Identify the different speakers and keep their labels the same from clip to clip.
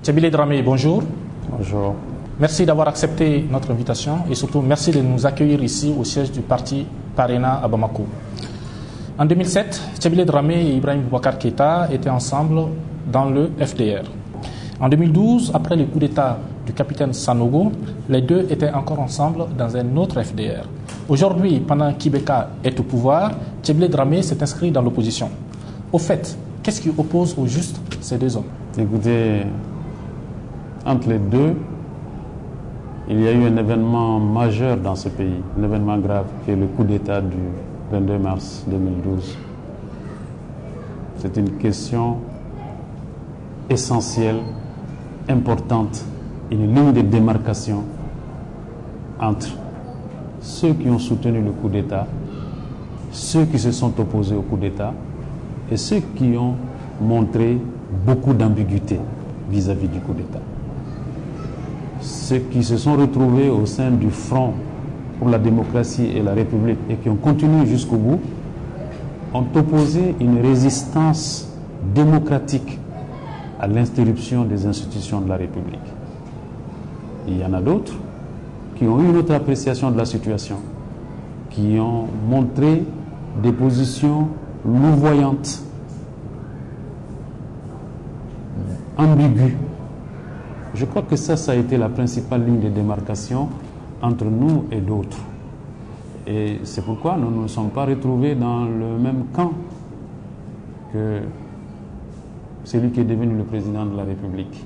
Speaker 1: Tchébile Dramé, bonjour.
Speaker 2: Bonjour.
Speaker 1: Merci d'avoir accepté notre invitation et surtout merci de nous accueillir ici au siège du parti Parena à Bamako. En 2007, Tchébile Dramé et Ibrahim Boubacar Keïta étaient ensemble dans le FDR. En 2012, après le coup d'État du capitaine Sanogo, les deux étaient encore ensemble dans un autre FDR. Aujourd'hui, pendant qu'Ibeka est au pouvoir, Tchébile Dramé s'est inscrit dans l'opposition. Au fait, qu'est-ce qui oppose au juste ces deux hommes?
Speaker 2: Écoutez, entre les deux, il y a eu un événement majeur dans ce pays, un événement grave, qui est le coup d'État du 22 mars 2012. C'est une question essentielle, importante, une ligne de démarcation entre ceux qui ont soutenu le coup d'État, ceux qui se sont opposés au coup d'État et ceux qui ont montré beaucoup d'ambiguïté vis-à-vis du coup d'État. Ceux qui se sont retrouvés au sein du Front pour la démocratie et la République et qui ont continué jusqu'au bout ont opposé une résistance démocratique à l'interruption des institutions de la République. Il y en a d'autres qui ont eu une autre appréciation de la situation, qui ont montré des positions louvoyantes, ambiguës. Je crois que ça a été la principale ligne de démarcation entre nous et d'autres. Et c'est pourquoi nous ne nous sommes pas retrouvés dans le même camp que celui qui est devenu le président de la République.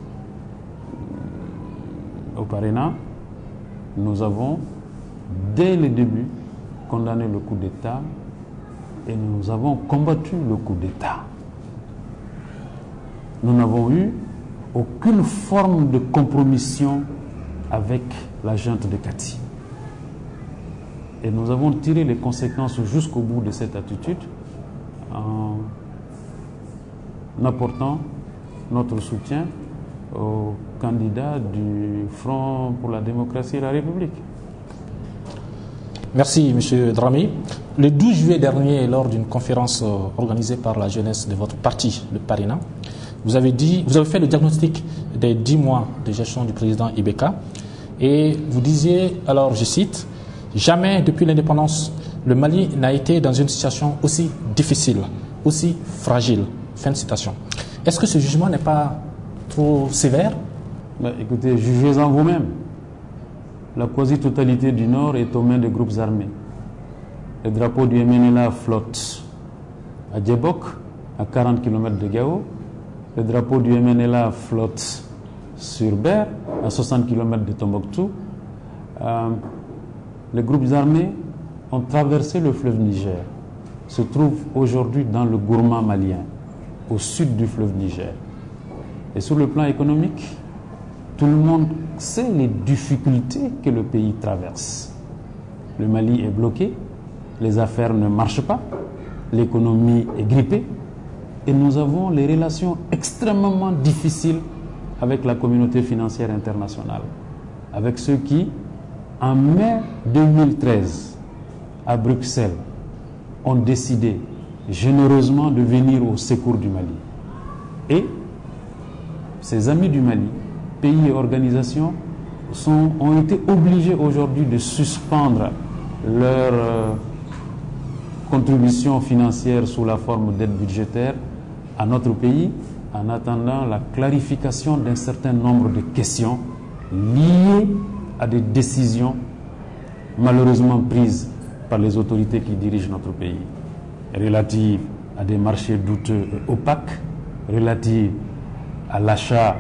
Speaker 2: Au Parena, nous avons, dès le début, condamné le coup d'État et nous avons combattu le coup d'État. Nous n'avons eu aucune forme de compromission avec la junte de Kati. Et nous avons tiré les conséquences jusqu'au bout de cette attitude en apportant notre soutien aux candidats du Front pour la démocratie et la République.
Speaker 1: Merci, M. Dramé. Le 12 juillet dernier, lors d'une conférence organisée par la jeunesse de votre parti, le Parena, vous avez fait le diagnostic des 10 mois de gestion du président Ibeka et vous disiez, alors je cite, « Jamais depuis l'indépendance, le Mali n'a été dans une situation aussi difficile, aussi fragile. » Fin de citation. Est-ce que ce jugement n'est pas trop sévère?
Speaker 2: Écoutez, jugez-en vous-même. La quasi-totalité du Nord est aux mains des groupes armés. Le drapeau du MNLA flotte à Djebok, à 40 km de Gao. Le drapeau du MNLA flotte sur Ber, à 60 km de Tombouctou. Les groupes armés ont traversé le fleuve Niger, se trouvent aujourd'hui dans le Gourma malien, au sud du fleuve Niger. Et sur le plan économique, tout le monde sait les difficultés que le pays traverse. Le Mali est bloqué, les affaires ne marchent pas, l'économie est grippée et nous avons les relations extrêmement difficiles avec la communauté financière internationale, avec ceux qui, en mai 2013, à Bruxelles, ont décidé généreusement de venir au secours du Mali. Et ces amis du Mali, pays et organisations, ont été obligés aujourd'hui de suspendre leur contribution financière sous la forme d'aide budgétaire à notre pays en attendant la clarification d'un certain nombre de questions liées à des décisions malheureusement prises par les autorités qui dirigent notre pays, relatives à des marchés douteux et opaques, relatives à l'achat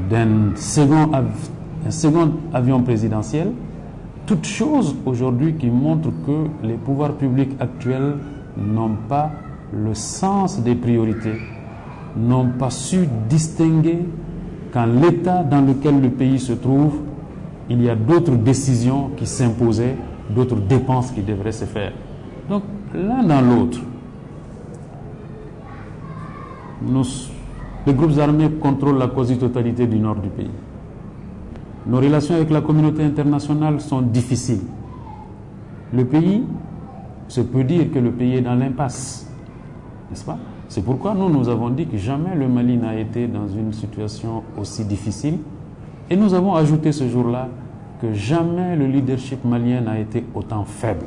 Speaker 2: d'un second avion présidentiel, toutes choses aujourd'hui qui montrent que les pouvoirs publics actuels n'ont pas le sens des priorités, n'ont pas su distinguer qu'en l'état dans lequel le pays se trouve, il y a d'autres décisions qui s'imposaient, d'autres dépenses qui devraient se faire. Donc, l'un dans l'autre, les groupes armés contrôlent la quasi-totalité du nord du pays. Nos relations avec la communauté internationale sont difficiles. Le pays, se peut dire que le pays est dans l'impasse, n'est-ce pas? C'est pourquoi nous avons dit que jamais le Mali n'a été dans une situation aussi difficile. Et nous avons ajouté ce jour-là que jamais le leadership malien n'a été autant faible.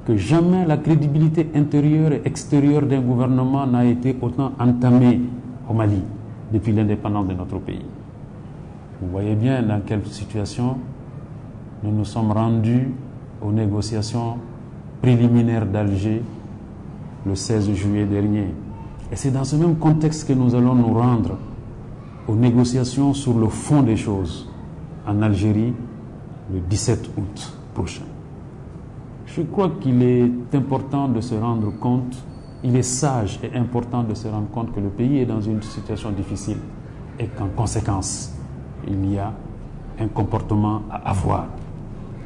Speaker 2: Que jamais la crédibilité intérieure et extérieure d'un gouvernement n'a été autant entamée au Mali depuis l'indépendance de notre pays. Vous voyez bien dans quelle situation nous nous sommes rendus aux négociations préliminaires d'Alger le 16 juillet dernier. Et c'est dans ce même contexte que nous allons nous rendre aux négociations sur le fond des choses en Algérie le 17 août prochain. Je crois qu'il est important de se rendre compte, il est sage et important de se rendre compte que le pays est dans une situation difficile et qu'en conséquence, il y a un comportement à avoir.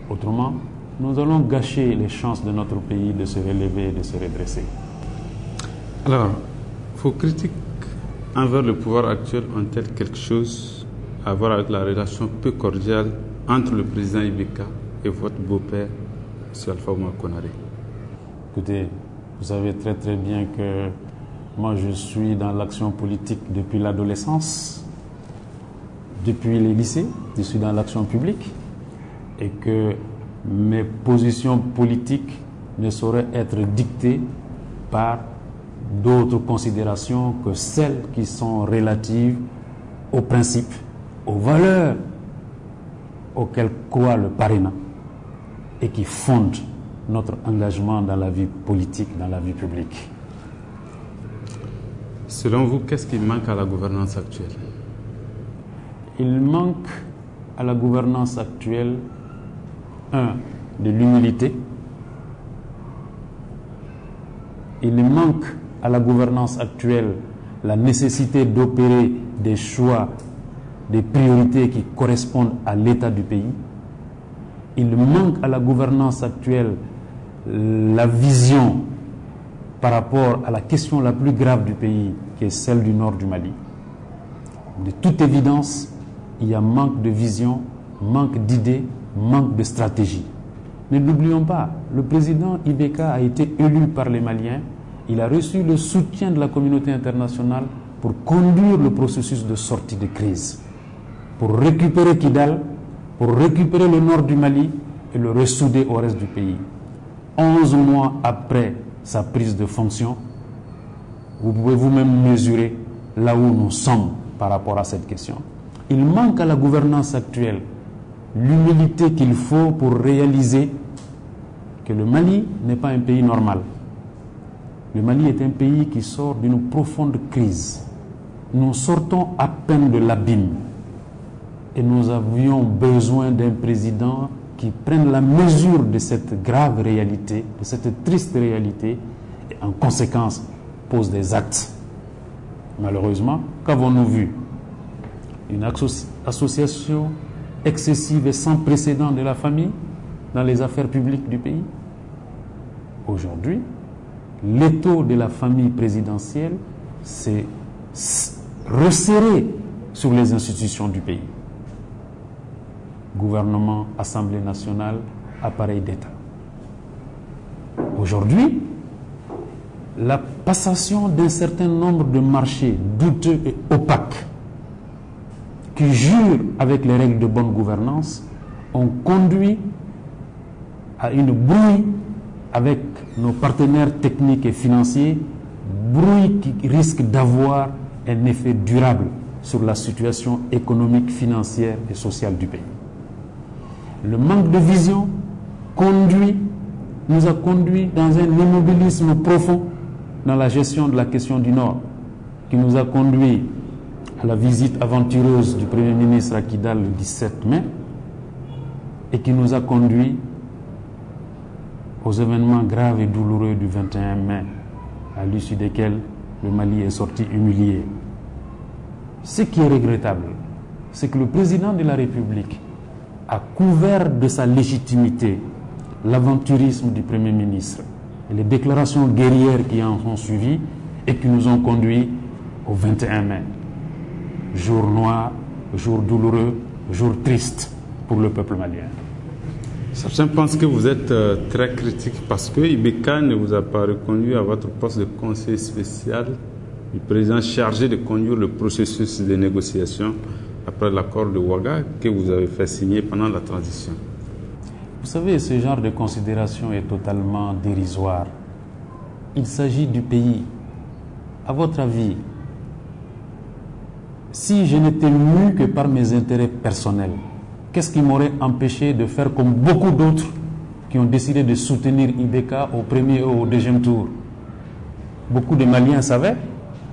Speaker 2: Autrement, nous allons gâcher les chances de notre pays de se relever et de se redresser.
Speaker 3: Alors, vos critiques envers le pouvoir actuel ont-elles quelque chose à voir avec la relation peu cordiale entre le président Ibeka et votre beau-père, M. Alpha Oumar Konaré?
Speaker 2: Écoutez, vous savez très très bien que moi je suis dans l'action politique depuis l'adolescence, depuis les lycées, je suis dans l'action publique et que mes positions politiques ne sauraient être dictées par d'autres considérations que celles qui sont relatives aux principes, aux valeurs auxquelles croit le Parena et qui fondent notre engagement dans la vie politique, dans la vie publique.
Speaker 3: Selon vous, qu'est-ce qui manque à la gouvernance actuelle?
Speaker 2: Il manque à la gouvernance actuelle, de l'humilité. Il manque à la gouvernance actuelle la nécessité d'opérer des choix, des priorités qui correspondent à l'état du pays. Il manque à la gouvernance actuelle la vision par rapport à la question la plus grave du pays, qui est celle du nord du Mali. De toute évidence, il y a manque de vision, manque d'idées, manque de stratégie. Ne l'oublions pas, le président Ibeka a été élu par les Maliens. Il a reçu le soutien de la communauté internationale pour conduire le processus de sortie de crise, pour récupérer Kidal, pour récupérer le nord du Mali et le ressouder au reste du pays. 11 mois après sa prise de fonction, vous pouvez vous-même mesurer là où nous sommes par rapport à cette question. Il manque à la gouvernance actuelle l'humilité qu'il faut pour réaliser que le Mali n'est pas un pays normal. Le Mali est un pays qui sort d'une profonde crise. Nous sortons à peine de l'abîme et nous avions besoin d'un président qui prenne la mesure de cette grave réalité, de cette triste réalité et en conséquence pose des actes. Malheureusement, qu'avons-nous vu? Une association excessive et sans précédent de la famille dans les affaires publiques du pays. Aujourd'hui, l'étau de la famille présidentielle s'est resserré sur les institutions du pays. Gouvernement, Assemblée nationale, appareil d'État. Aujourd'hui, la passation d'un certain nombre de marchés douteux et opaques qui jurent avec les règles de bonne gouvernance ont conduit à une brouille avec nos partenaires techniques et financiers, brouille qui risque d'avoir un effet durable sur la situation économique, financière et sociale du pays. Le manque de vision nous a conduit dans un immobilisme profond dans la gestion de la question du Nord, qui nous a conduit à la visite aventureuse du Premier ministre à Kidal le 17 mai et qui nous a conduit aux événements graves et douloureux du 21 mai, à l'issue desquels le Mali est sorti humilié. Ce qui est regrettable, c'est que le président de la République a couvert de sa légitimité l'aventurisme du Premier ministre et les déclarations guerrières qui en sont suivies et qui nous ont conduits au 21 mai. Jour noir, jour douloureux, jour triste pour le peuple malien.
Speaker 3: Certains pensent que vous êtes très critique parce que Ibeka ne vous a pas reconnu à votre poste de conseiller spécial du président chargé de conduire le processus de négociation après l'accord de Ouaga que vous avez fait signer pendant la transition.
Speaker 2: Vous savez, ce genre de considération est totalement dérisoire. Il s'agit du pays. À votre avis, si je n'étais mu que par mes intérêts personnels, qu'est-ce qui m'aurait empêché de faire comme beaucoup d'autres qui ont décidé de soutenir Ibeka au premier et au deuxième tour? Beaucoup de Maliens savaient,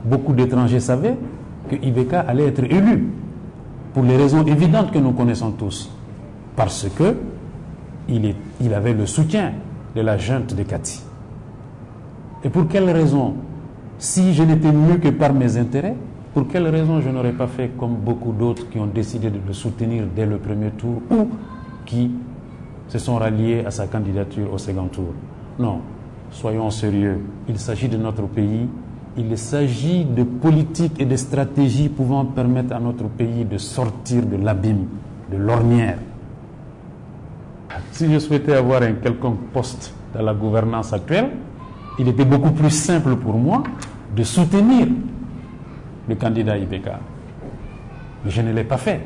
Speaker 2: beaucoup d'étrangers savaient que Ibeka allait être élu, pour les raisons évidentes que nous connaissons tous. Parce que il avait le soutien de la junte de Kati. Et pour quelle raison? Si je n'étais mu que par mes intérêts, pour quelle raison je n'aurais pas fait comme beaucoup d'autres qui ont décidé de le soutenir dès le premier tour ou qui se sont ralliés à sa candidature au second tour? Non, soyons sérieux. Il s'agit de notre pays. Il s'agit de politiques et de stratégies pouvant permettre à notre pays de sortir de l'abîme, de l'ornière. Si je souhaitais avoir un quelconque poste dans la gouvernance actuelle, il était beaucoup plus simple pour moi de soutenir le candidat Ibeka. Mais je ne l'ai pas fait.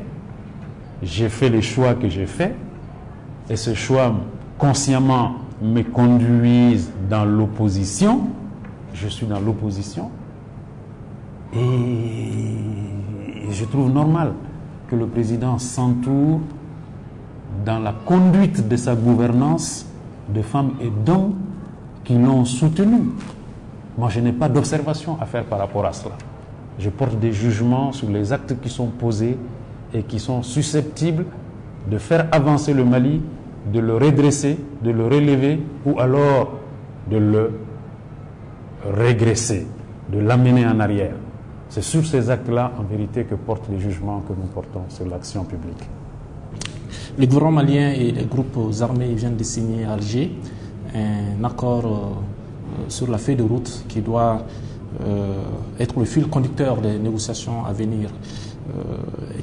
Speaker 2: J'ai fait les choix que j'ai faits et ce choix consciemment me conduisent dans l'opposition. Je suis dans l'opposition et je trouve normal que le président s'entoure dans la conduite de sa gouvernance de femmes et d'hommes qui l'ont soutenu. Moi, je n'ai pas d'observation à faire par rapport à cela. Je porte des jugements sur les actes qui sont posés et qui sont susceptibles de faire avancer le Mali, de le redresser, de le relever ou alors de le régresser, de l'amener en arrière. C'est sur ces actes-là, en vérité, que portent les jugements que nous portons sur l'action publique.
Speaker 1: Le gouvernement malien et les groupes armés viennent de signer à Alger un accord sur la feuille de route qui doit être le fil conducteur des négociations à venir.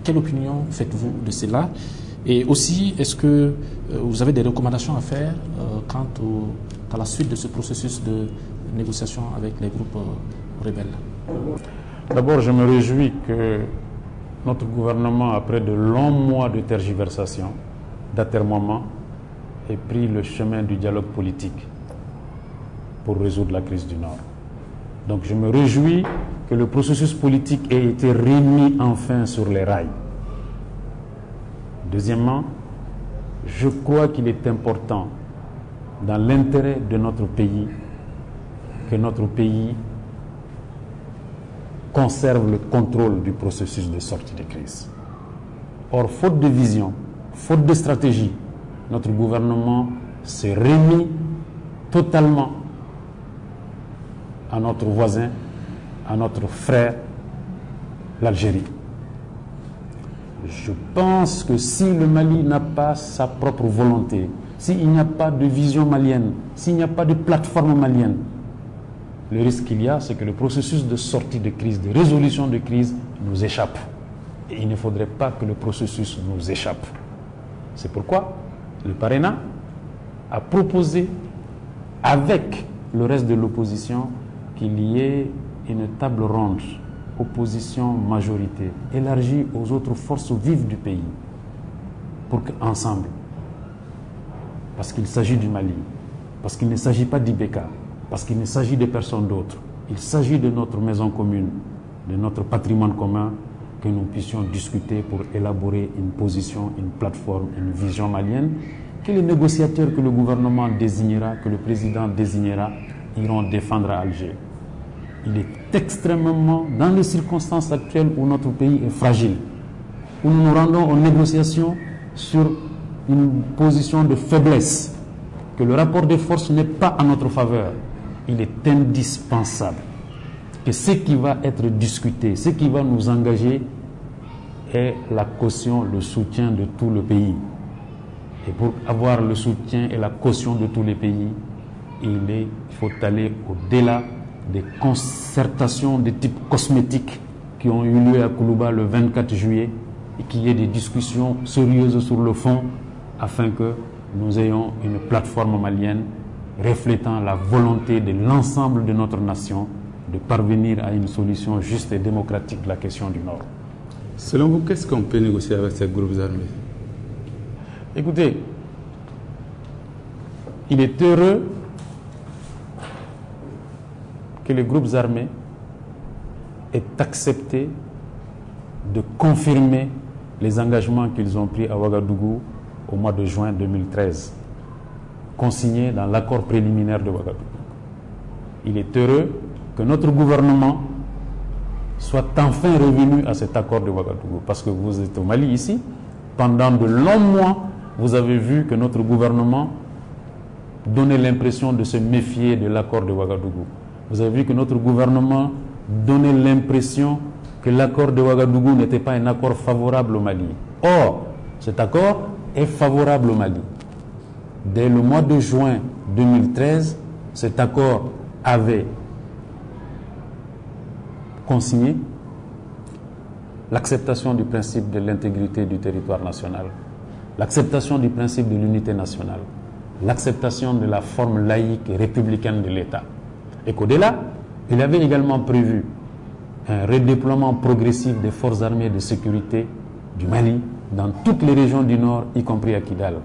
Speaker 1: Quelle opinion faites-vous de cela? Et aussi, est-ce que vous avez des recommandations à faire quant à la suite de ce processus de négociation avec les groupes rebelles?
Speaker 2: D'abord, je me réjouis que notre gouvernement, après de longs mois de tergiversation, d'atermoiement, ait pris le chemin du dialogue politique pour résoudre la crise du Nord. Donc je me réjouis que le processus politique ait été remis enfin sur les rails. Deuxièmement, je crois qu'il est important, dans l'intérêt de notre pays, que notre pays conserve le contrôle du processus de sortie de crise. Or, faute de vision, faute de stratégie, notre gouvernement s'est remis totalement à notre voisin, à notre frère, l'Algérie. Je pense que si le Mali n'a pas sa propre volonté, s'il n'y a pas de vision malienne, s'il n'y a pas de plateforme malienne, le risque qu'il y a, c'est que le processus de sortie de crise, de résolution de crise, nous échappe. Et il ne faudrait pas que le processus nous échappe. C'est pourquoi le Parena a proposé, avec le reste de l'opposition, qu'il y ait une table ronde, opposition-majorité, élargie aux autres forces vives du pays, pour qu'ensemble, parce qu'il s'agit du Mali, parce qu'il ne s'agit pas d'Ibeka, parce qu'il ne s'agit de personne d'autre, il s'agit de notre maison commune, de notre patrimoine commun, que nous puissions discuter pour élaborer une position, une plateforme, une vision malienne, que les négociateurs que le gouvernement désignera, que le président désignera, iront défendre à Alger. Il est extrêmement, dans les circonstances actuelles où notre pays est fragile, où nous nous rendons aux négociations sur une position de faiblesse, que le rapport de force n'est pas à notre faveur, il est indispensable que ce qui va être discuté, ce qui va nous engager est la caution, le soutien de tout le pays. Et pour avoir le soutien et la caution de tous les pays, il faut aller au-delà des concertations de type cosmétique qui ont eu lieu à Koulouba le 24 juillet et qu'il y ait des discussions sérieuses sur le fond afin que nous ayons une plateforme malienne reflétant la volonté de l'ensemble de notre nation de parvenir à une solution juste et démocratique de la question du Nord.
Speaker 3: Selon vous, qu'est-ce qu'on peut négocier avec ces groupes armés?
Speaker 2: Écoutez, il est heureux que les groupes armés aient accepté de confirmer les engagements qu'ils ont pris à Ouagadougou au mois de juin 2013, consignés dans l'accord préliminaire de Ouagadougou. Il est heureux que notre gouvernement soit enfin revenu à cet accord de Ouagadougou, parce que vous êtes au Mali ici, pendant de longs mois, vous avez vu que notre gouvernement donnait l'impression de se méfier de l'accord de Ouagadougou. Vous avez vu que notre gouvernement donnait l'impression que l'accord de Ouagadougou n'était pas un accord favorable au Mali. Or, cet accord est favorable au Mali. Dès le mois de juin 2013, cet accord avait consigné l'acceptation du principe de l'intégrité du territoire national, l'acceptation du principe de l'unité nationale, l'acceptation de la forme laïque et républicaine de l'État. Et qu'au-delà, il avait également prévu un redéploiement progressif des forces armées de sécurité du Mali dans toutes les régions du Nord, y compris à Kidal,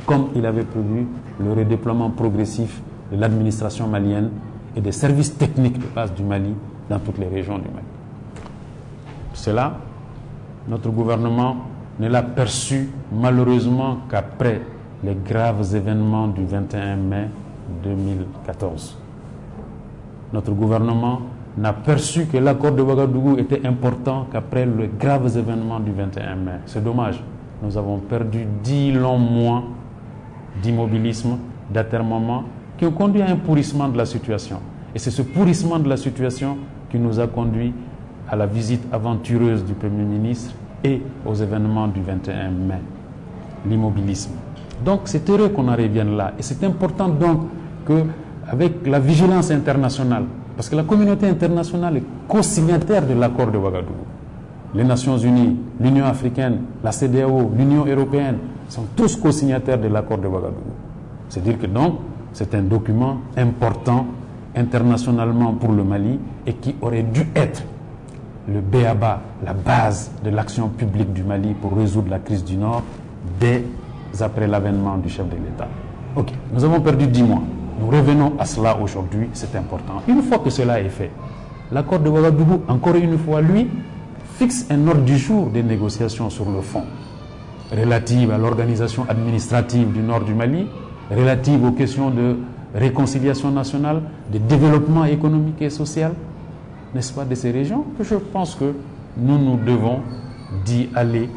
Speaker 2: comme il avait prévu le redéploiement progressif de l'administration malienne et des services techniques de base du Mali dans toutes les régions du Mali. Cela, notre gouvernement ne l'a perçu malheureusement qu'après les graves événements du 21 mai 2014. Notre gouvernement n'a perçu que l'accord de Ouagadougou était important qu'après les graves événements du 21 mai. C'est dommage. Nous avons perdu 10 longs mois d'immobilisme, d'atermoiement, qui ont conduit à un pourrissement de la situation. Et c'est ce pourrissement de la situation qui nous a conduit à la visite aventureuse du Premier ministre et aux événements du 21 mai. L'immobilisme. Donc c'est heureux qu'on en revienne là. Et c'est important donc qu'avec la vigilance internationale, parce que la communauté internationale est co-signataire de l'accord de Ouagadougou. Les Nations Unies, l'Union africaine, la CEDEAO, l'Union européenne sont tous co-signataires de l'accord de Ouagadougou. C'est-à-dire que donc, c'est un document important internationalement pour le Mali et qui aurait dû être le b.a.-ba, la base de l'action publique du Mali pour résoudre la crise du Nord dès après l'avènement du chef de l'État. Ok, nous avons perdu 10 mois. Nous revenons à cela aujourd'hui, c'est important. Une fois que cela est fait, l'accord de Ouagadougou, encore une fois, lui, fixe un ordre du jour des négociations sur le fond, relative à l'organisation administrative du nord du Mali, relative aux questions de réconciliation nationale, de développement économique et social, n'est-ce pas, de ces régions. Je pense que nous devons d'y aller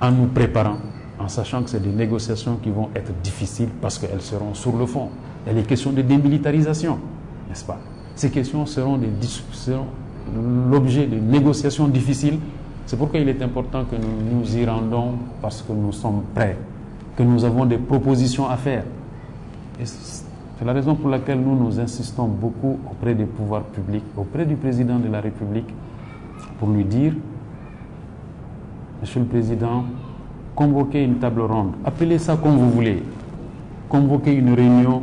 Speaker 2: en nous préparant, en sachant que c'est des négociations qui vont être difficiles parce qu'elles seront sur le fond. Il y a les questions de démilitarisation, n'est-ce pas? Ces questions seront l'objet de négociations difficiles. C'est pourquoi il est important que nous nous y rendons, parce que nous sommes prêts, que nous avons des propositions à faire. Et c'est la raison pour laquelle nous insistons beaucoup auprès des pouvoirs publics, auprès du président de la République, pour lui dire: Monsieur le Président, convoquez une table ronde, appelez ça comme vous voulez, convoquez une réunion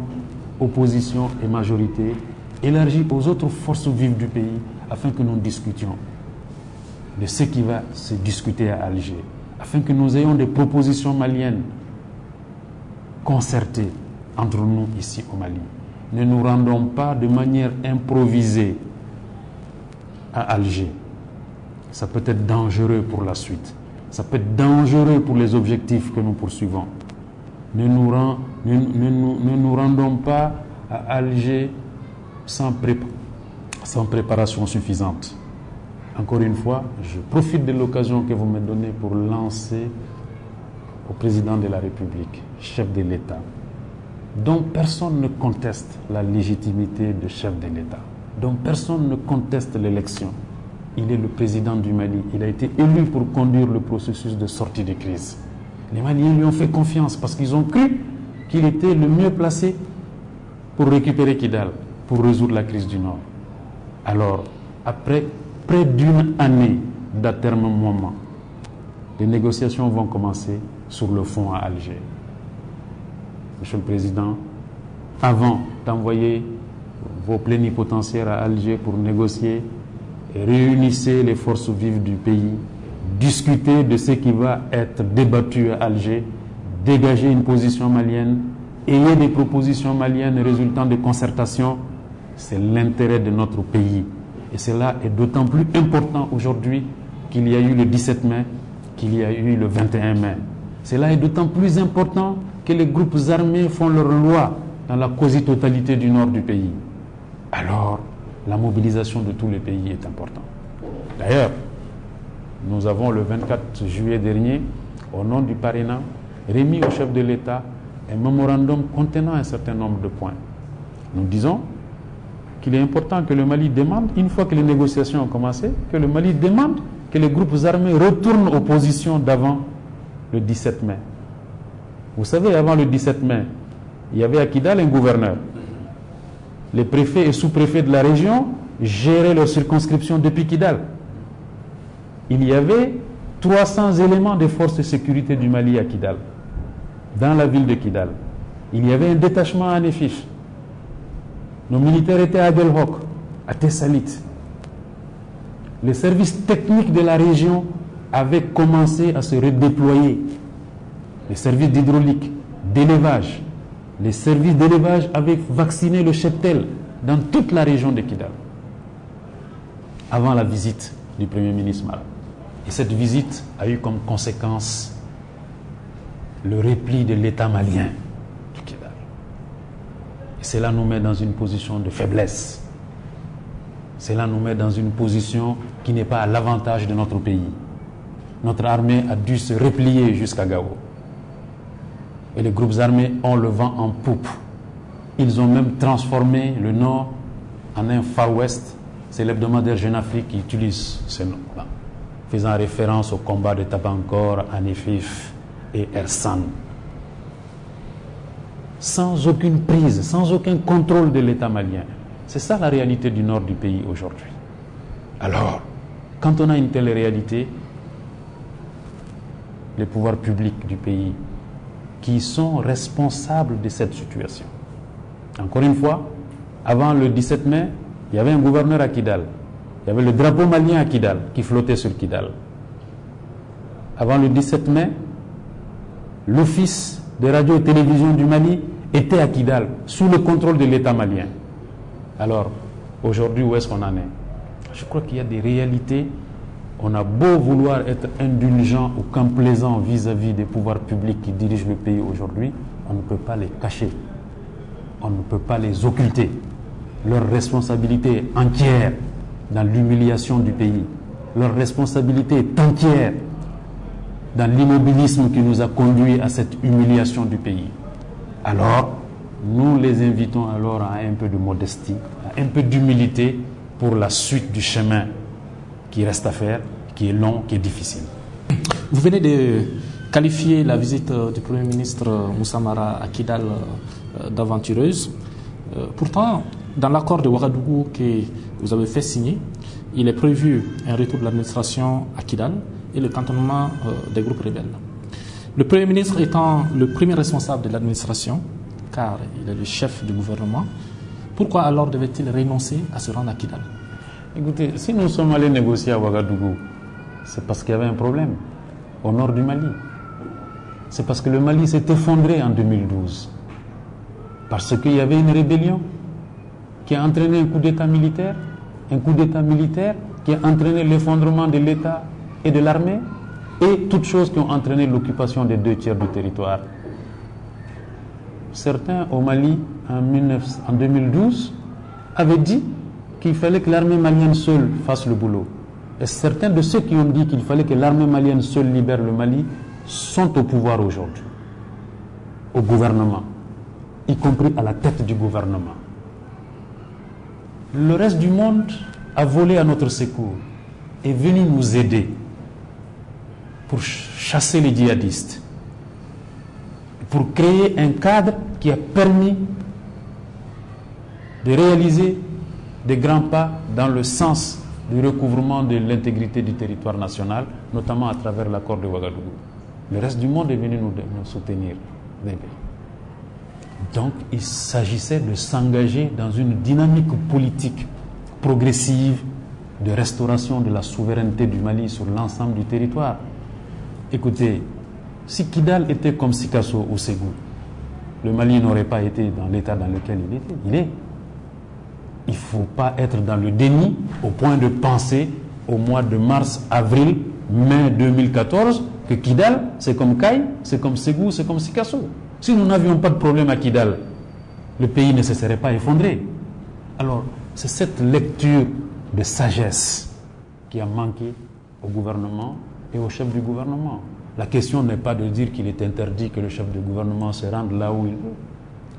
Speaker 2: opposition et majorité, élargie aux autres forces vives du pays, afin que nous discutions de ce qui va se discuter à Alger, afin que nous ayons des propositions maliennes concertées entre nous ici au Mali. Ne nous rendons pas de manière improvisée à Alger. Ça peut être dangereux pour la suite. Ça peut être dangereux pour les objectifs que nous poursuivons. Ne nous rendons pas à Alger sans préparation suffisante. Encore une fois, je profite de l'occasion que vous me donnez pour lancer au président de la République, chef de l'État, dont personne ne conteste la légitimité de chef de l'État, dont personne ne conteste l'élection. Il est le président du Mali. Il a été élu pour conduire le processus de sortie de crise. Les Maliens lui ont fait confiance parce qu'ils ont cru qu'il était le mieux placé pour récupérer Kidal, pour résoudre la crise du Nord. Alors, après près d'une année d'atermoiement, les négociations vont commencer sur le fond à Alger. Monsieur le Président, avant d'envoyer vos plénipotentiaires à Alger pour négocier, réunissez les forces vives du pays, discutez de ce qui va être débattu à Alger, dégagez une position malienne, ayez des propositions maliennes résultant de concertation. C'est l'intérêt de notre pays. Et cela est d'autant plus important aujourd'hui qu'il y a eu le 17 mai, qu'il y a eu le 21 mai. Cela est d'autant plus important que les groupes armés font leur loi dans la quasi-totalité du nord du pays. Alors, la mobilisation de tous les pays est importante. D'ailleurs, nous avons le 24 juillet dernier, au nom du Parena, remis au chef de l'État un mémorandum contenant un certain nombre de points. Nous disons qu'il est important que le Mali demande, une fois que les négociations ont commencé, que le Mali demande que les groupes armés retournent aux positions d'avant le 17 mai. Vous savez, avant le 17 mai, il y avait à Kidal un gouverneur. Les préfets et sous-préfets de la région géraient leur circonscription depuis Kidal. Il y avait 300 éléments des forces de sécurité du Mali à Kidal, dans la ville de Kidal. Il y avait un détachement à Néfiche. Nos militaires étaient à Belhok, à Tessalit. Les services techniques de la région avaient commencé à se redéployer. Les services d'hydraulique, d'élevage. Les services d'élevage avaient vacciné le cheptel dans toute la région de Kidal, avant la visite du Premier ministre Mara. Et cette visite a eu comme conséquence le repli de l'État malien du Kidal. Et cela nous met dans une position de faiblesse. Cela nous met dans une position qui n'est pas à l'avantage de notre pays. Notre armée a dû se replier jusqu'à Gao. Et les groupes armés ont le vent en poupe. Ils ont même transformé le Nord en un Far West. C'est l'hebdomadaire Jeune Afrique qui utilise ce nom-là, faisant référence au combat de Tabankor, Anifif et Ersan. Sans aucune prise, sans aucun contrôle de l'État malien. C'est ça la réalité du nord du pays aujourd'hui. Alors, quand on a une telle réalité, les pouvoirs publics du pays qui sont responsables de cette situation. Encore une fois, avant le 17 mai, il y avait un gouverneur à Kidal. Il y avait le drapeau malien à Kidal qui flottait sur Kidal. Avant le 17 mai, l'office de radio et télévision du Mali était à Kidal, sous le contrôle de l'État malien. Alors, aujourd'hui, où est-ce qu'on en est? Je crois qu'il y a des réalités. On a beau vouloir être indulgent ou complaisant vis-à-vis des pouvoirs publics qui dirigent le pays aujourd'hui, on ne peut pas les cacher. On ne peut pas les occulter. Leur responsabilité est entière dans l'humiliation du pays. Leur responsabilité est entière dans l'immobilisme qui nous a conduit à cette humiliation du pays. Alors, nous les invitons alors à un peu de modestie, à un peu d'humilité pour la suite du chemin qui reste à faire, qui est long, qui est difficile.
Speaker 1: Vous venez de qualifier la visite du Premier ministre Moussa Mara à Kidal d'aventureuse. Pourtant, dans l'accord de Ouagadougou que vous avez fait signer, il est prévu un retour de l'administration à Kidal et le cantonnement des groupes rebelles. Le Premier ministre étant le premier responsable de l'administration, car il est le chef du gouvernement, pourquoi alors devait-il renoncer à se rendre à Kidal?
Speaker 2: Écoutez, si nous sommes allés négocier à Ouagadougou, c'est parce qu'il y avait un problème au nord du Mali. C'est parce que le Mali s'est effondré en 2012. Parce qu'il y avait une rébellion qui a entraîné un coup d'État militaire qui a entraîné l'effondrement de l'État et de l'armée, et toutes choses qui ont entraîné l'occupation des 2/3 du territoire. Certains au Mali, en 2012, avaient dit qu'il fallait que l'armée malienne seule fasse le boulot. Et certains de ceux qui ont dit qu'il fallait que l'armée malienne seule libère le Mali sont au pouvoir aujourd'hui, au gouvernement, y compris à la tête du gouvernement. Le reste du monde a volé à notre secours, est venu nous aider pour chasser les djihadistes, pour créer un cadre qui a permis de réaliser des grands pas dans le sens du recouvrement de l'intégrité du territoire national, notamment à travers l'accord de Ouagadougou. Le reste du monde est venu nous soutenir. Donc il s'agissait de s'engager dans une dynamique politique progressive de restauration de la souveraineté du Mali sur l'ensemble du territoire. Écoutez, si Kidal était comme Sikasso ou Ségou, le Mali n'aurait pas été dans l'état dans lequel il est. Il ne faut pas être dans le déni au point de penser au mois de mars, avril, mai 2014 que Kidal, c'est comme Kay, c'est comme Ségou, c'est comme Sikasso. Si nous n'avions pas de problème à Kidal, le pays ne se serait pas effondré. Alors, c'est cette lecture de sagesse qui a manqué au gouvernement et au chef du gouvernement. La question n'est pas de dire qu'il est interdit que le chef du gouvernement se rende là où il veut.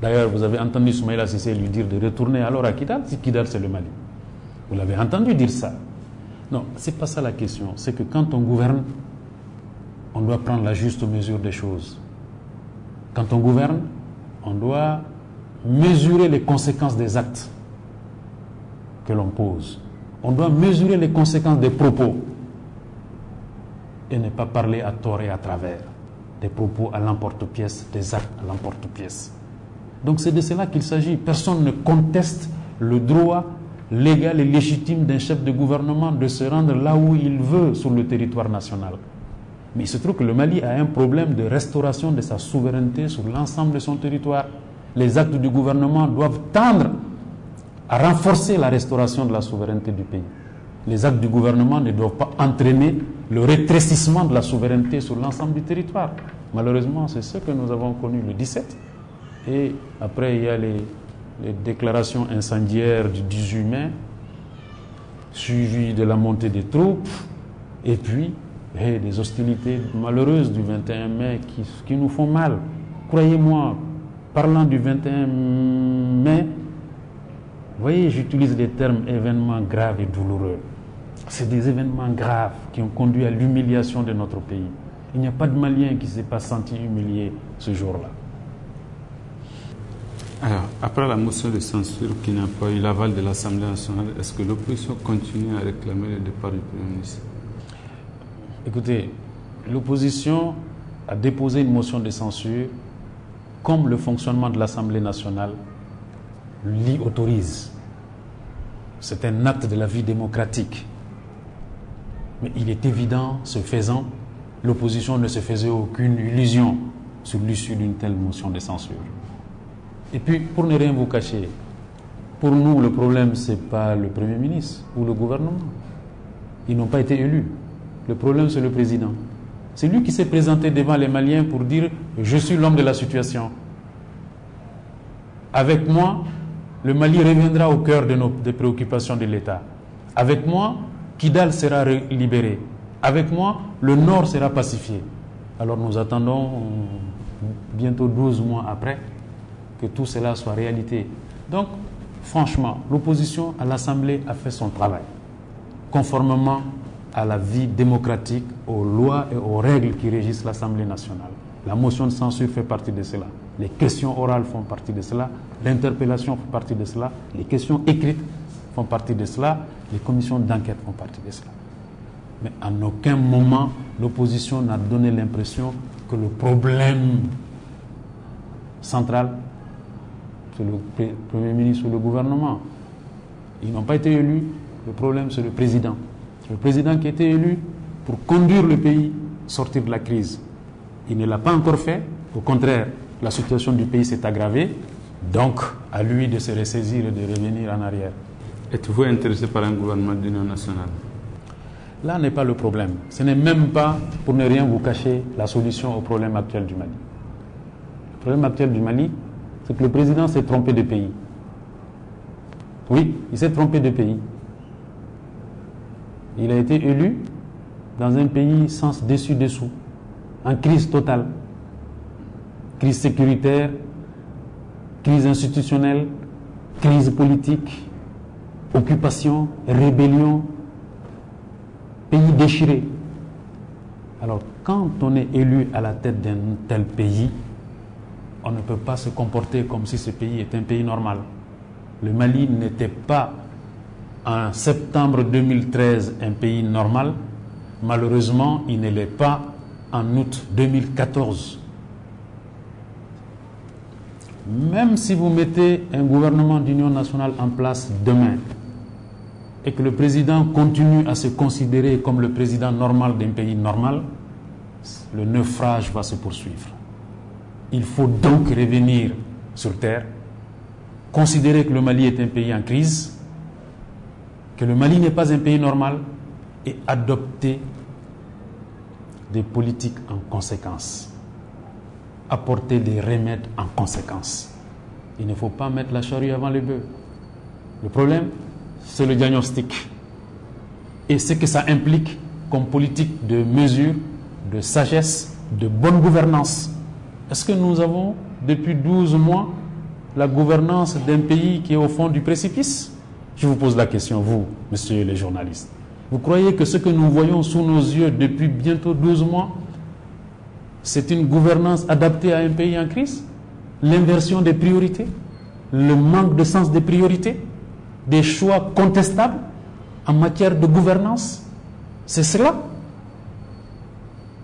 Speaker 2: D'ailleurs, vous avez entendu Soumaïla Cissé lui dire de retourner alors à Kidal, si Kidal c'est le Mali. Vous l'avez entendu dire ça. Non, ce n'est pas ça la question. C'est que quand on gouverne, on doit prendre la juste mesure des choses. Quand on gouverne, on doit mesurer les conséquences des actes que l'on pose. On doit mesurer les conséquences des propos et ne pas parler à tort et à travers. Des propos à l'emporte-pièce, des actes à l'emporte-pièce. Donc c'est de cela qu'il s'agit. Personne ne conteste le droit légal et légitime d'un chef de gouvernement de se rendre là où il veut sur le territoire national. Mais il se trouve que le Mali a un problème de restauration de sa souveraineté sur l'ensemble de son territoire. Les actes du gouvernement doivent tendre à renforcer la restauration de la souveraineté du pays. Les actes du gouvernement ne doivent pas entraîner le rétrécissement de la souveraineté sur l'ensemble du territoire. Malheureusement, c'est ce que nous avons connu le 17. Et après, il y a les déclarations incendiaires du 18 mai, suivies de la montée des troupes, et puis des hostilités malheureuses du 21 mai qui nous font mal. Croyez-moi, parlant du 21 mai, vous voyez, j'utilise les termes événements graves et douloureux. C'est des événements graves qui ont conduit à l'humiliation de notre pays. Il n'y a pas de Malien qui ne s'est pas senti humilié ce jour-là.
Speaker 3: Alors, après la motion de censure qui n'a pas eu l'aval de l'Assemblée nationale, est-ce que l'opposition continue à réclamer le départ du Premier ministre?
Speaker 2: Écoutez, l'opposition a déposé une motion de censure comme le fonctionnement de l'Assemblée nationale l'y autorise. C'est un acte de la vie démocratique. Mais il est évident, ce faisant, l'opposition ne se faisait aucune illusion sur l'issue d'une telle motion de censure. Et puis, pour ne rien vous cacher, pour nous, le problème, ce n'est pas le Premier ministre ou le gouvernement. Ils n'ont pas été élus. Le problème, c'est le président. C'est lui qui s'est présenté devant les Maliens pour dire « Je suis l'homme de la situation. Avec moi, le Mali reviendra au cœur des préoccupations de l'État. Avec moi, Kidal sera libéré. Avec moi, le Nord sera pacifié. » Alors nous attendons bientôt 12 mois après que tout cela soit réalité. Donc, franchement, l'opposition à l'Assemblée a fait son travail, conformément à la vie démocratique, aux lois et aux règles qui régissent l'Assemblée nationale. La motion de censure fait partie de cela. Les questions orales font partie de cela. L'interpellation fait partie de cela. Les questions écrites font partie de cela. Les commissions d'enquête font partie de cela. Mais en aucun moment, l'opposition n'a donné l'impression que le problème central, c'est le Premier ministre ou le gouvernement. Ils n'ont pas été élus. Le problème, c'est le président. C'est le président qui a été élu pour conduire le pays sortir de la crise. Il ne l'a pas encore fait. Au contraire, la situation du pays s'est aggravée. Donc, à lui de se ressaisir et de revenir en arrière.
Speaker 3: Êtes-vous intéressé par un gouvernement d'union nationale?
Speaker 2: Là n'est pas le problème. Ce n'est même pas, pour ne rien vous cacher, la solution au problème actuel du Mali. Le problème actuel du Mali, c'est que le président s'est trompé de pays. Oui, il s'est trompé de pays. Il a été élu dans un pays sans dessus-dessous, en crise totale. Crise sécuritaire, crise institutionnelle, crise politique, occupation, rébellion, pays déchiré. Alors, quand on est élu à la tête d'un tel pays, on ne peut pas se comporter comme si ce pays était un pays normal. Le Mali n'était pas, en septembre 2013, un pays normal. Malheureusement, il ne l'est pas en août 2014. Même si vous mettez un gouvernement d'union nationale en place demain et que le président continue à se considérer comme le président normal d'un pays normal, le naufrage va se poursuivre. Il faut donc revenir sur terre, considérer que le Mali est un pays en crise, que le Mali n'est pas un pays normal et adopter des politiques en conséquence, apporter des remèdes en conséquence. Il ne faut pas mettre la charrue avant les bœufs. Le problème, c'est le diagnostic et ce que ça implique comme politique de mesure, de sagesse, de bonne gouvernance. Est-ce que nous avons depuis 12 mois la gouvernance d'un pays qui est au fond du précipice? Je vous pose la question, vous, messieurs les journalistes. Vous croyez que ce que nous voyons sous nos yeux depuis bientôt 12 mois, c'est une gouvernance adaptée à un pays en crise? L'inversion des priorités? Le manque de sens des priorités? Des choix contestables en matière de gouvernance? C'est cela?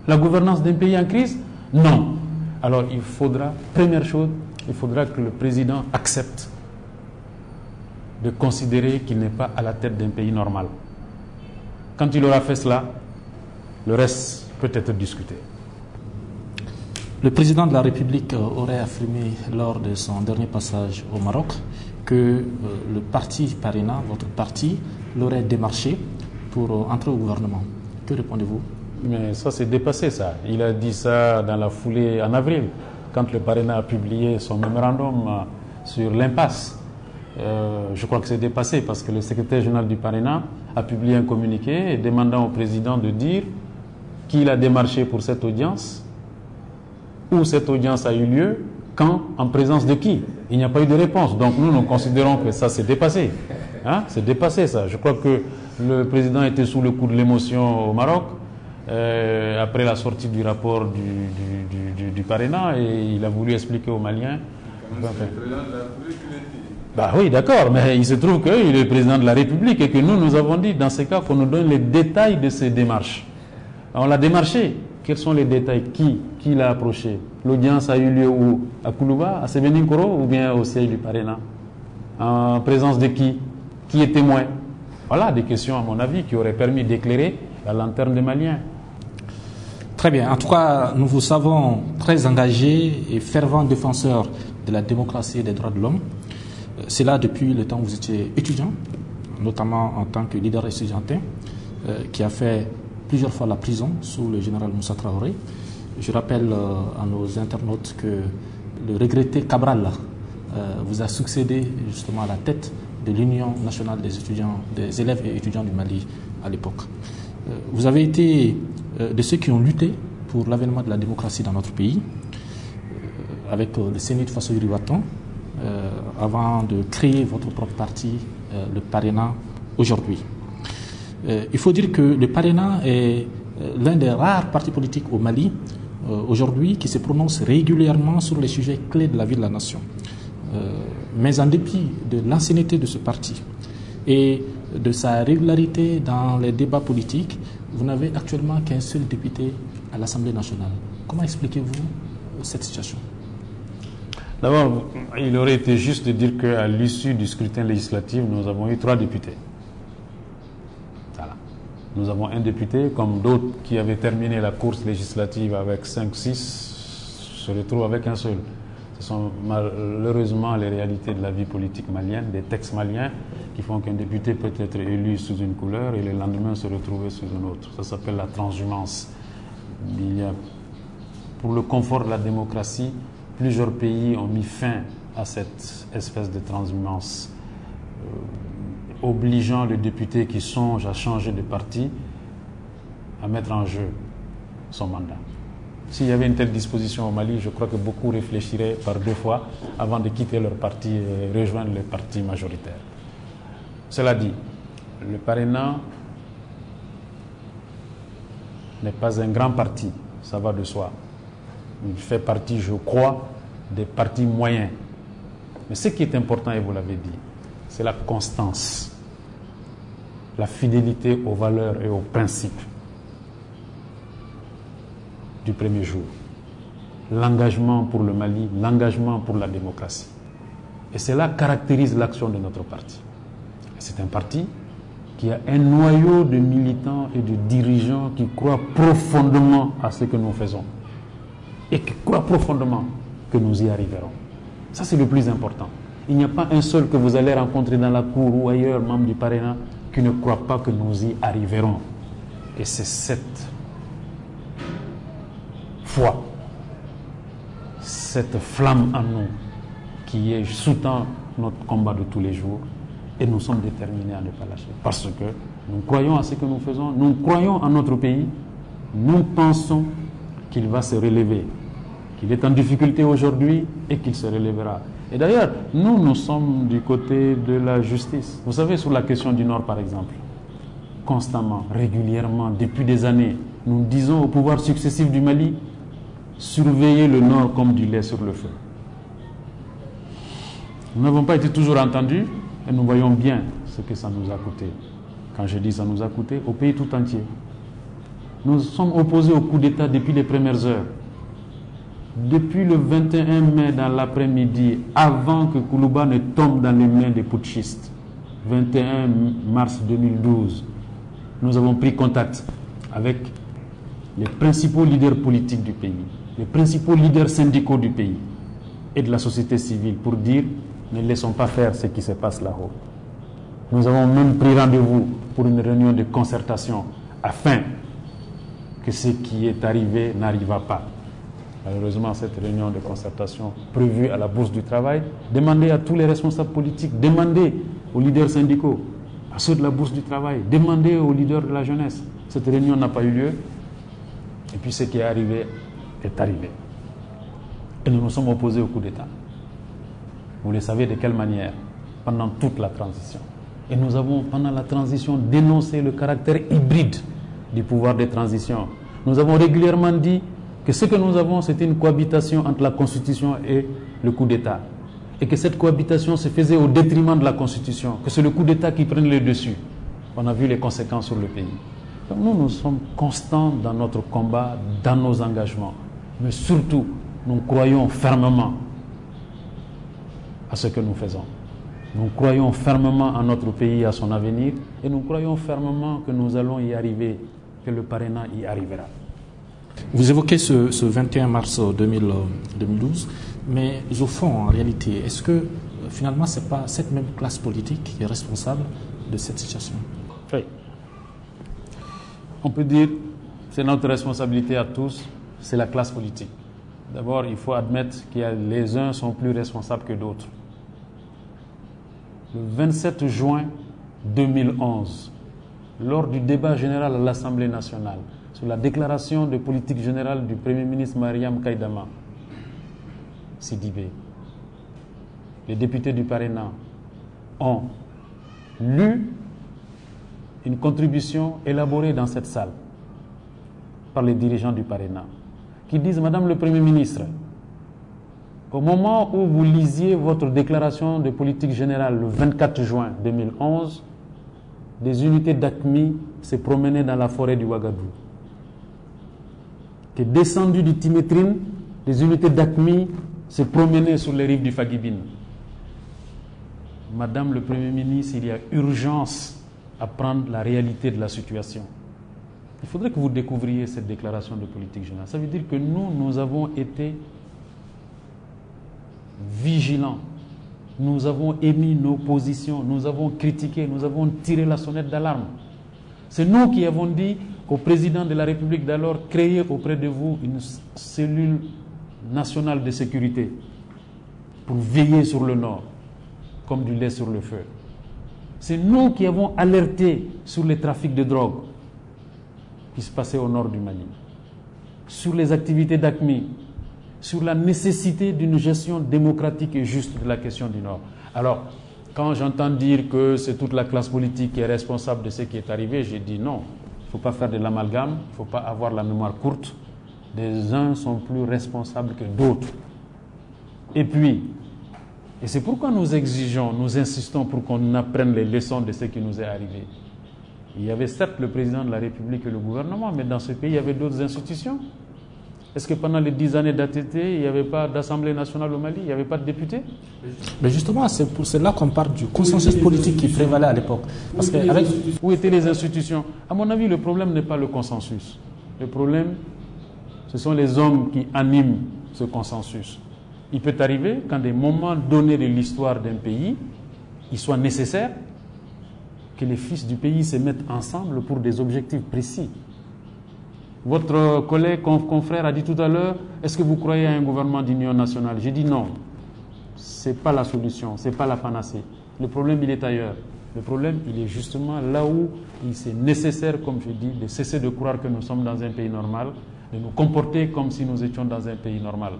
Speaker 2: La gouvernance d'un pays en crise? Non. Alors il faudra, première chose, il faudra que le président accepte de considérer qu'il n'est pas à la tête d'un pays normal. Quand il aura fait cela, le reste peut être discuté.
Speaker 1: Le président de la République aurait affirmé lors de son dernier passage au Maroc que le parti Parena, votre parti, l'aurait démarché pour entrer au gouvernement. Que répondez-vous?
Speaker 2: Mais ça, c'est dépassé, ça. Il a dit ça dans la foulée en avril, quand le Parena a publié son mémorandum sur l'impasse. Je crois que c'est dépassé parce que le secrétaire général du Parena a publié un communiqué demandant au président de dire qui l'a démarché pour cette audience, où cette audience a eu lieu, quand, en présence de qui. Il n'y a pas eu de réponse. Donc nous considérons que ça c'est dépassé. Hein? C'est dépassé ça. Je crois que le président était sous le coup de l'émotion au Maroc, après la sortie du rapport du Parena, et il a voulu expliquer aux Maliens. Bah oui, d'accord, mais il se trouve qu'il est le président de la République et que nous avons dit dans ces cas qu'on nous donne les détails de ces démarches. On l'a démarché. Quels sont les détails? Qui l'a approché? L'audience a eu lieu où? À Koulouba, à Sébenikoro ou bien au siège du Parena? En présence de qui? Qui est témoin? Voilà des questions, à mon avis, qui auraient permis d'éclairer la lanterne des Maliens.
Speaker 1: Très bien. En tout cas, nous vous savons très engagé et fervent défenseur de la démocratie et des droits de l'homme. C'est là depuis le temps où vous étiez étudiant, notamment en tant que leader estudiantin, qui a fait plusieurs fois la prison sous le général Moussa Traoré. Je rappelle à nos internautes que le regretté Cabral vous a succédé justement à la tête de l'Union nationale des élèves et étudiants du Mali à l'époque. Vous avez été de ceux qui ont lutté pour l'avènement de la démocratie dans notre pays, avec le Sénit Fassouri Waton, avant de créer votre propre parti, le Parena, aujourd'hui. Il faut dire que le Parena est l'un des rares partis politiques au Mali aujourd'hui qui se prononce régulièrement sur les sujets clés de la vie de la nation. Mais en dépit de l'ancienneté de ce parti et de sa régularité dans les débats politiques, vous n'avez actuellement qu'un seul député à l'Assemblée nationale. Comment expliquez-vous cette situation?
Speaker 2: D'abord, il aurait été juste de dire qu'à l'issue du scrutin législatif, nous avons eu 3 députés. Voilà. Nous avons un député, comme d'autres qui avaient terminé la course législative avec 5-6, se retrouvent avec un seul. Ce sont malheureusement les réalités de la vie politique malienne, des textes maliens, qui font qu'un député peut être élu sous une couleur et le lendemain se retrouver sous une autre. Ça s'appelle la transhumance. Pour le confort de la démocratie, plusieurs pays ont mis fin à cette espèce de transhumance, obligeant le député qui songe à changer de parti à mettre en jeu son mandat. S'il y avait une telle disposition au Mali, je crois que beaucoup réfléchiraient par 2 fois avant de quitter leur parti et rejoindre le parti majoritaire. Cela dit, le Parena n'est pas un grand parti, ça va de soi. Il fait partie, je crois, des partis moyens. Mais ce qui est important, et vous l'avez dit, c'est la constance, la fidélité aux valeurs et aux principes du premier jour. l'engagement pour le Mali, l'engagement pour la démocratie. Et cela caractérise l'action de notre parti. C'est un parti qui a un noyau de militants et de dirigeants qui croient profondément à ce que nous faisons et qui croient profondément que nous y arriverons. Ça, c'est le plus important. Il n'y a pas un seul que vous allez rencontrer dans la cour ou ailleurs, membre du Parena, qui ne croit pas que nous y arriverons. Et c'est cette foi, cette flamme en nous qui est sous-tend notre combat de tous les jours. Et nous sommes déterminés à ne pas lâcher. Parce que nous croyons à ce que nous faisons, nous croyons en notre pays, nous pensons qu'il va se relever, qu'il est en difficulté aujourd'hui et qu'il se relèvera. Et d'ailleurs, nous sommes du côté de la justice. Vous savez, sur la question du Nord, par exemple, constamment, régulièrement, depuis des années, nous disons au pouvoir successif du Mali, surveillez le Nord comme du lait sur le feu. Nous n'avons pas été toujours entendus et nous voyons bien ce que ça nous a coûté. Quand je dis ça nous a coûté, au pays tout entier. Nous sommes opposés au coup d'État depuis les premières heures. Depuis le 21 mai dans l'après-midi, avant que Koulouba ne tombe dans les mains des putschistes, 21 mars 2012, nous avons pris contact avec les principaux leaders politiques du pays, les principaux leaders syndicaux du pays et de la société civile pour dire ne laissons pas faire ce qui se passe là-haut. Nous avons même pris rendez-vous pour une réunion de concertation afin que ce qui est arrivé n'arriva pas. Malheureusement, cette réunion de concertation prévue à la Bourse du Travail, demandez à tous les responsables politiques, demandez aux leaders syndicaux, à ceux de la Bourse du Travail, demandez aux leaders de la jeunesse. Cette réunion n'a pas eu lieu. Et puis ce qui est arrivé est arrivé. Et nous nous sommes opposés au coup d'État. Vous le savez de quelle manière? Pendant toute la transition. Et nous avons, pendant la transition, dénoncé le caractère hybride du pouvoir de transition. Nous avons régulièrement dit que ce que nous avons, c'était une cohabitation entre la Constitution et le coup d'État. Et que cette cohabitation se faisait au détriment de la Constitution, que c'est le coup d'État qui prenne le dessus. On a vu les conséquences sur le pays. Donc nous sommes constants dans notre combat, dans nos engagements. Mais surtout, nous croyons fermement à ce que nous faisons. Nous croyons fermement en notre pays, à son avenir, et nous croyons fermement que nous allons y arriver, que le Parena y arrivera.
Speaker 1: Vous évoquez ce 21 mars 2012, mais au fond, en réalité, est-ce que finalement, ce n'est pas cette même classe politique qui est responsable de cette situation?
Speaker 2: Oui. On peut dire que c'est notre responsabilité à tous, c'est la classe politique. D'abord, il faut admettre que les uns sont plus responsables que d'autres. Le 27 juin 2011, lors du débat général à l'Assemblée nationale, sur la déclaration de politique générale du Premier ministre Mariam Kaïdama Sidibé, les députés du Parena ont lu une contribution élaborée dans cette salle par les dirigeants du Parena, qui disent: Madame le Premier ministre, au moment où vous lisiez votre déclaration de politique générale le 24 juin 2011, des unités d'AQMI se promenaient dans la forêt du Ouagadougou. Que descendues du Timétrine, des unités d'AQMI se promenaient sur les rives du Fagibine. Madame le Premier ministre, il y a urgence à prendre la réalité de la situation. Il faudrait que vous découvriez cette déclaration de politique générale. Ça veut dire que nous avons été vigilants. Nous avons émis nos positions, nous avons critiqué, nous avons tiré la sonnette d'alarme. C'est nous qui avons dit au président de la République d'alors: créez auprès de vous une cellule nationale de sécurité pour veiller sur le Nord, comme du lait sur le feu. C'est nous qui avons alerté sur les trafics de drogue qui se passaient au nord du Mali, sur les activités d'AQMI, sur la nécessité d'une gestion démocratique et juste de la question du Nord. Alors, quand j'entends dire que c'est toute la classe politique qui est responsable de ce qui est arrivé, j'ai dit non, il ne faut pas faire de l'amalgame, il ne faut pas avoir la mémoire courte. Les uns sont plus responsables que d'autres. Et puis, et c'est pourquoi nous exigeons, nous insistons pour qu'on apprenne les leçons de ce qui nous est arrivé. Il y avait certes le président de la République et le gouvernement, mais dans ce pays, il y avait d'autres institutions. Est-ce que pendant les 10 années d'ATT, il n'y avait pas d'Assemblée nationale au Mali, il n'y avait pas de députés?
Speaker 1: Mais justement, c'est là qu'on parle du consensus politique qui prévalait à l'époque. Parce que
Speaker 2: Où étaient les institutions? À mon avis, le problème n'est pas le consensus. Le problème, ce sont les hommes qui animent ce consensus. Il peut arriver qu'à des moments donnés de l'histoire d'un pays, il soit nécessaire que les fils du pays se mettent ensemble pour des objectifs précis. Votre collègue, confrère a dit tout à l'heure, est-ce que vous croyez à un gouvernement d'union nationale? J'ai dit non. Ce n'est pas la solution, ce n'est pas la panacée. Le problème, il est ailleurs. Le problème, il est justement là où il est nécessaire, comme je dis, de cesser de croire que nous sommes dans un pays normal, de nous comporter comme si nous étions dans un pays normal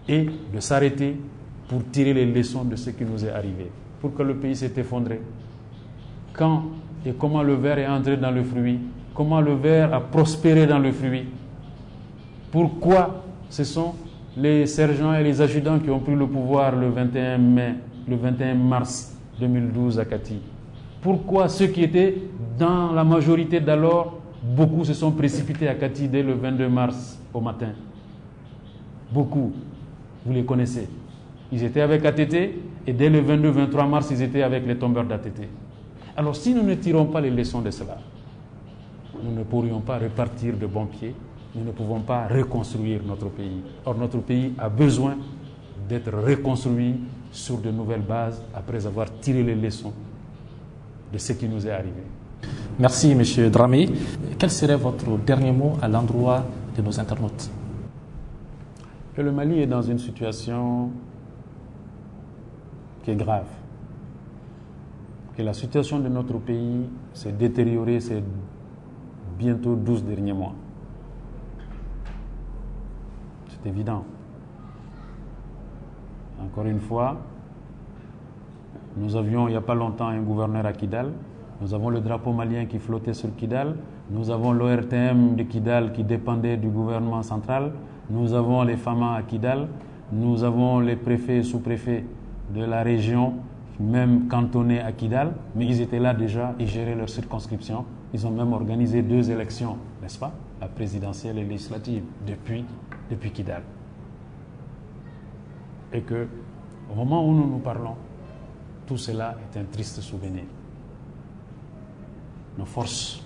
Speaker 2: et de s'arrêter pour tirer les leçons de ce qui nous est arrivé. Pourquoi le pays s'est effondré? Quand et comment le ver est entré dans le fruit? Comment le ver a prospéré dans le fruit? Pourquoi ce sont les sergents et les adjudants qui ont pris le pouvoir le 21 mars 2012 à Kati? Pourquoi ceux qui étaient dans la majorité d'alors, beaucoup se sont précipités à Kati dès le 22 mars au matin? Beaucoup, vous les connaissez. Ils étaient avec ATT et dès le 22-23 mars, ils étaient avec les tombeurs d'ATT. Alors si nous ne tirons pas les leçons de cela, nous ne pourrions pas repartir de bon pied, nous ne pouvons pas reconstruire notre pays. Or, notre pays a besoin d'être reconstruit sur de nouvelles bases après avoir tiré les leçons de ce qui nous est arrivé.
Speaker 1: Merci, M. Dramé. Quel serait votre dernier mot à l'endroit de nos internautes?
Speaker 2: Que le Mali est dans une situation qui est grave. Que la situation de notre pays s'est détériorée ces bientôt 12 derniers mois. C'est évident. Encore une fois, nous avions il n'y a pas longtemps un gouverneur à Kidal. Nous avons le drapeau malien qui flottait sur Kidal. Nous avons l'ORTM de Kidal qui dépendait du gouvernement central. Nous avons les FAMA à Kidal. Nous avons les préfets et sous-préfets de la région, même cantonnés à Kidal. Mais ils étaient là déjà, ils géraient leur circonscription. Ils ont même organisé 2 élections, n'est-ce pas? La présidentielle et législative, depuis Kidal. Et que, au moment où nous nous parlons, tout cela est un triste souvenir. Nos forces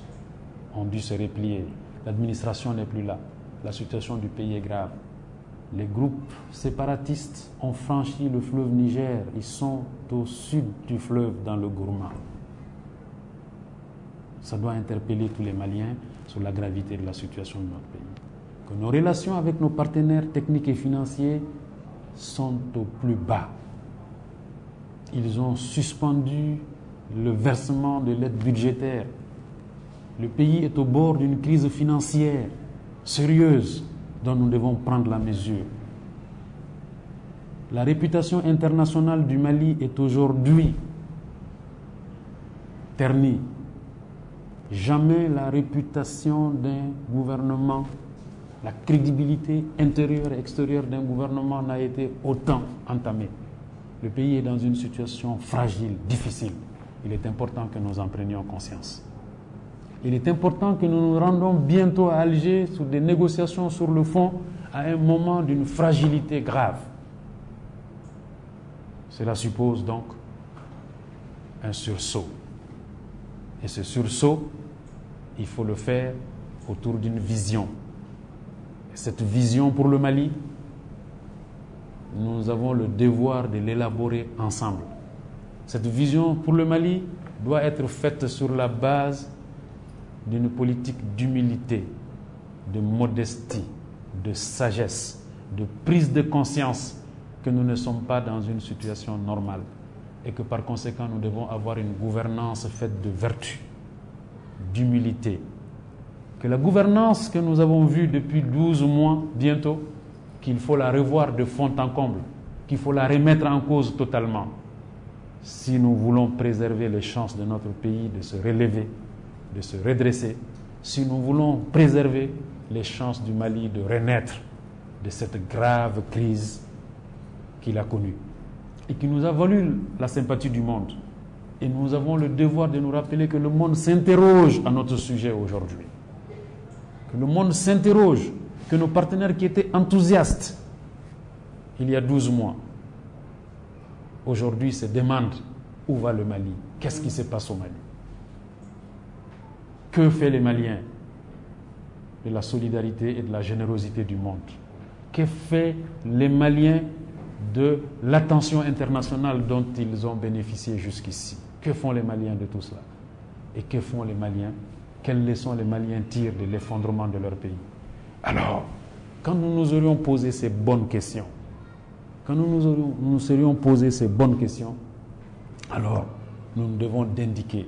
Speaker 2: ont dû se replier. L'administration n'est plus là. La situation du pays est grave. Les groupes séparatistes ont franchi le fleuve Niger. Ils sont au sud du fleuve, dans le Gourma. Ça doit interpeller tous les Maliens sur la gravité de la situation de notre pays. Que nos relations avec nos partenaires techniques et financiers sont au plus bas. Ils ont suspendu le versement de l'aide budgétaire. Le pays est au bord d'une crise financière sérieuse dont nous devons prendre la mesure. La réputation internationale du Mali est aujourd'hui ternie. Jamais la réputation d'un gouvernement, la crédibilité intérieure et extérieure d'un gouvernement n'a été autant entamée. Le pays est dans une situation fragile, difficile. Il est important que nous en prenions conscience. Il est important que nous nous rendons bientôt à Alger sur des négociations sur le fond à un moment d'une fragilité grave. Cela suppose donc un sursaut. Et ce sursaut, il faut le faire autour d'une vision. Et cette vision pour le Mali, nous avons le devoir de l'élaborer ensemble. Cette vision pour le Mali doit être faite sur la base d'une politique d'humilité, de modestie, de sagesse, de prise de conscience que nous ne sommes pas dans une situation normale et que par conséquent nous devons avoir une gouvernance faite de vertu, d'humilité. Que la gouvernance que nous avons vue depuis 12 mois bientôt, qu'il faut la revoir de fond en comble, qu'il faut la remettre en cause totalement si nous voulons préserver les chances de notre pays de se relever, de se redresser, si nous voulons préserver les chances du Mali de renaître de cette grave crise qu'il a connue et qui nous a valu la sympathie du monde. Et nous avons le devoir de nous rappeler que le monde s'interroge à notre sujet aujourd'hui. Que le monde s'interroge que nos partenaires qui étaient enthousiastes il y a 12 mois, aujourd'hui se demandent où va le Mali, qu'est-ce qui se passe au Mali. Que fait les Maliens de la solidarité et de la générosité du monde? Que fait les Maliens de l'attention internationale dont ils ont bénéficié jusqu'ici? Que font les Maliens de tout cela? Et que font les Maliens? Quelles leçons les Maliens tirent de l'effondrement de leur pays? Alors, quand nous nous aurions posé ces bonnes questions, nous serions posé ces bonnes questions, alors nous devons d'indiquer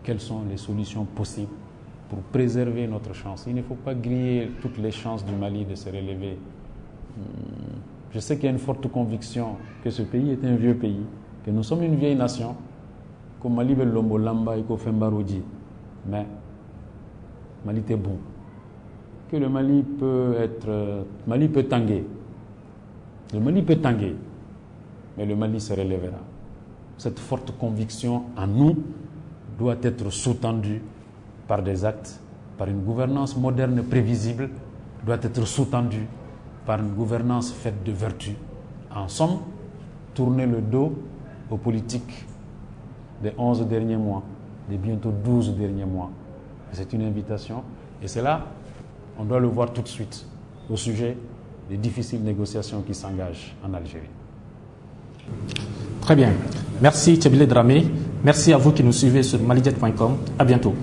Speaker 2: quelles sont les solutions possibles pour préserver notre chance. Il ne faut pas griller toutes les chances du Mali de se relever. Je sais qu'il y a une forte conviction que ce pays est un vieux pays, que nous sommes une vieille nation, comme Mali Belombo Lamba et Kofembaroudi. Mais Mali est bon. Que le Mali peut tanguer. Le Mali peut tanguer, mais le Mali se relèvera. Cette forte conviction en nous doit être sous-tendue par des actes, par une gouvernance moderne prévisible, doit être sous-tendue par une gouvernance faite de vertu. En somme, tourner le dos aux politiques des 11 derniers mois, des bientôt 12 derniers mois. C'est une invitation, et c'est là, on doit le voir tout de suite, au sujet des difficiles négociations qui s'engagent en Algérie.
Speaker 1: Très bien. Merci Tchébile Dramé. Merci à vous qui nous suivez sur malijet.com. À bientôt.